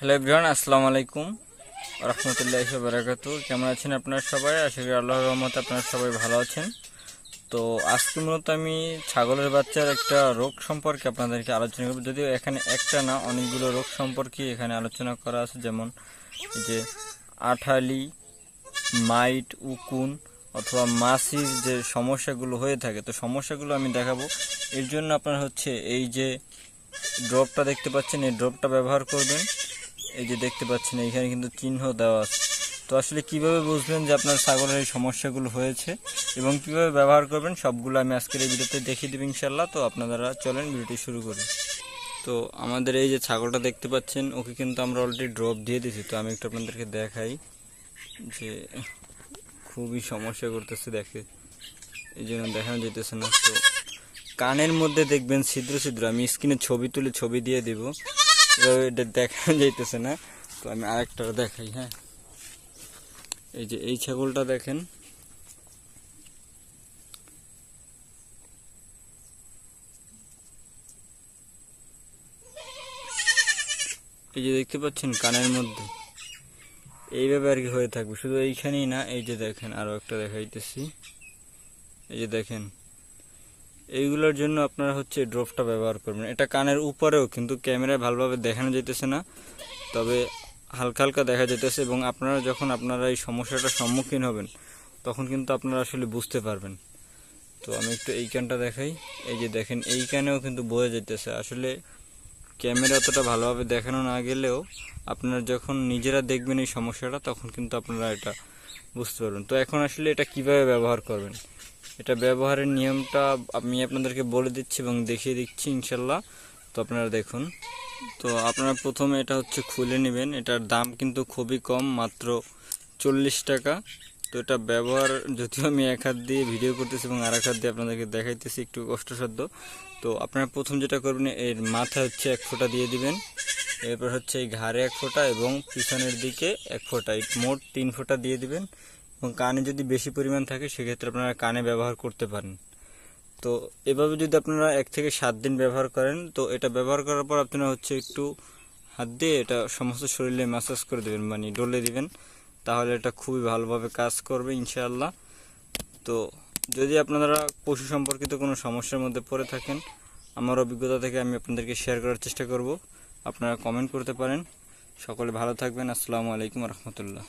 Hello everyone, আসসালামু আলাইকুম রহমতুল্লাহি ওয়া বারাকাতুহু। কেমন আছেন আপনারা সবাই? আশা করি আল্লাহর রহমতে আপনারা সবাই ভালো আছেন। তো আজকে মূলত আমি ছাগলের বাচ্চার একটা রোগ সম্পর্কে আপনাদেরকে আলোচনা করব। যদিও এখানে একটা না, অনেকগুলো রোগ সম্পর্কে এখানে আলোচনা করা আছে, যেমন এই যে আঠালি, মাইট, উকুন অথবা মাছির যে সমস্যাগুলো হয়ে থাকে, তো সমস্যাগুলো আমি দেখাবো। এর জন্য আপনারা হচ্ছে এই যে ড্রপটা দেখতে পাচ্ছেন, এই ড্রপটা ব্যবহার করবেন। এই যে দেখতে পাচ্ছেন এইখানে কিন্তু চিহ্ন দেওয়া আছে। তো আসলে কিভাবে বুঝবেন যে আপনার ছাগলের এই সমস্যাগুলো হয়েছে এবং কিভাবে ব্যবহার করবেন, সবগুলো আমি আজকের এই ভিডিওতে দেখিয়ে দেব ইনশাল্লাহ। তো আপনারা চলেন ভিডিওটি শুরু করি। তো আমাদের এই যে ছাগলটা দেখতে পাচ্ছেন, ওকে কিন্তু আমরা অলরেডি ড্রপ দিয়ে দিয়েছি। তো আমি একটু আপনাদেরকে দেখাই যে খুবই সমস্যা করতেছে, দেখে এই জন্য দেখানো যেতেছে না। তো কানের মধ্যে দেখবেন ছিদ্র ছিদ্র, আমি স্ক্রিনে ছবি তুলে ছবি দিয়ে দিব, এটা দেখানো যাইতেছে না। তো আমি আরেকটা দেখাই। হ্যাঁ, এই যে এই ছাগলটা দেখেন, এই যে দেখতে পাচ্ছেন কানের মধ্যে এইভাবে আর কি হয়ে থাকবে, শুধু এইখানেই না, এই যে দেখেন আরো একটা দেখাইতেছি, এই যে দেখেন। এইগুলোর জন্য আপনারা হচ্ছে ড্রপটা ব্যবহার করবেন। এটা কানের উপরেও, কিন্তু ক্যামেরায় ভালোভাবে দেখানো যাইতেছে না, তবে হালকা হালকা দেখা যাইতেছে। এবং আপনারা যখন এই সমস্যাটার সম্মুখীন হবেন, তখন কিন্তু আপনারা আসলে বুঝতে পারবেন। তো আমি একটু এই কানটা দেখাই, এই যে দেখেন এই কানেও কিন্তু বোঝা যাইতেছে। আসলে ক্যামেরা অতটা ভালোভাবে দেখানো না গেলেও আপনারা যখন নিজেরা দেখবেন এই সমস্যাটা, তখন কিন্তু আপনারা এটা বুঝতে পারবেন। তো এখন আসলে এটা কিভাবে ব্যবহার করবেন, এটা ব্যবহারের নিয়মটা আমি আপনাদেরকে বলে দিচ্ছি এবং দেখিয়ে দিচ্ছি ইনশাল্লাহ। তো আপনারা দেখুন। তো আপনারা প্রথমে এটা হচ্ছে খুলে নেবেন। এটার দাম কিন্তু খুবই কম, মাত্র 40 টাকা। তো এটা ব্যবহার, যদিও আমি এক হাত দিয়ে ভিডিও করতেছি এবং আর এক হাত দিয়ে আপনাদেরকে দেখাইতেছি, একটু কষ্টসাধ্য। তো আপনারা প্রথম যেটা করবেন, এর মাথায় হচ্ছে 1 ফোঁটা দিয়ে দিবেন, এরপর হচ্ছে এই ঘাড়ে 1 ফোঁটা এবং পিছনের দিকে 1 ফোঁটা, মোট 3 ফোঁটা দিয়ে দিবেন। এবং কানে যদি বেশি পরিমাণ থাকে, সেক্ষেত্রে আপনারা কানে ব্যবহার করতে পারেন। তো এভাবে যদি আপনারা 1 থেকে 7 দিন ব্যবহার করেন, তো এটা ব্যবহার করার পর আপনারা হচ্ছে একটু হাত দিয়ে এটা সমস্ত শরীরে ম্যাসাজ করে দেবেন, মানে ডলে দিবেন, তাহলে এটা খুবই ভালোভাবে কাজ করবে ইনশাআল্লাহ। তো যদি আপনারা পশু সম্পর্কিত কোনো সমস্যার মধ্যে পড়ে থাকেন, আমার অভিজ্ঞতা থেকে আমি আপনাদেরকে শেয়ার করার চেষ্টা করব। আপনারা কমেন্ট করতে পারেন। সকলে ভালো থাকবেন। আসসালামু আলাইকুম রহমতুল্লাহ।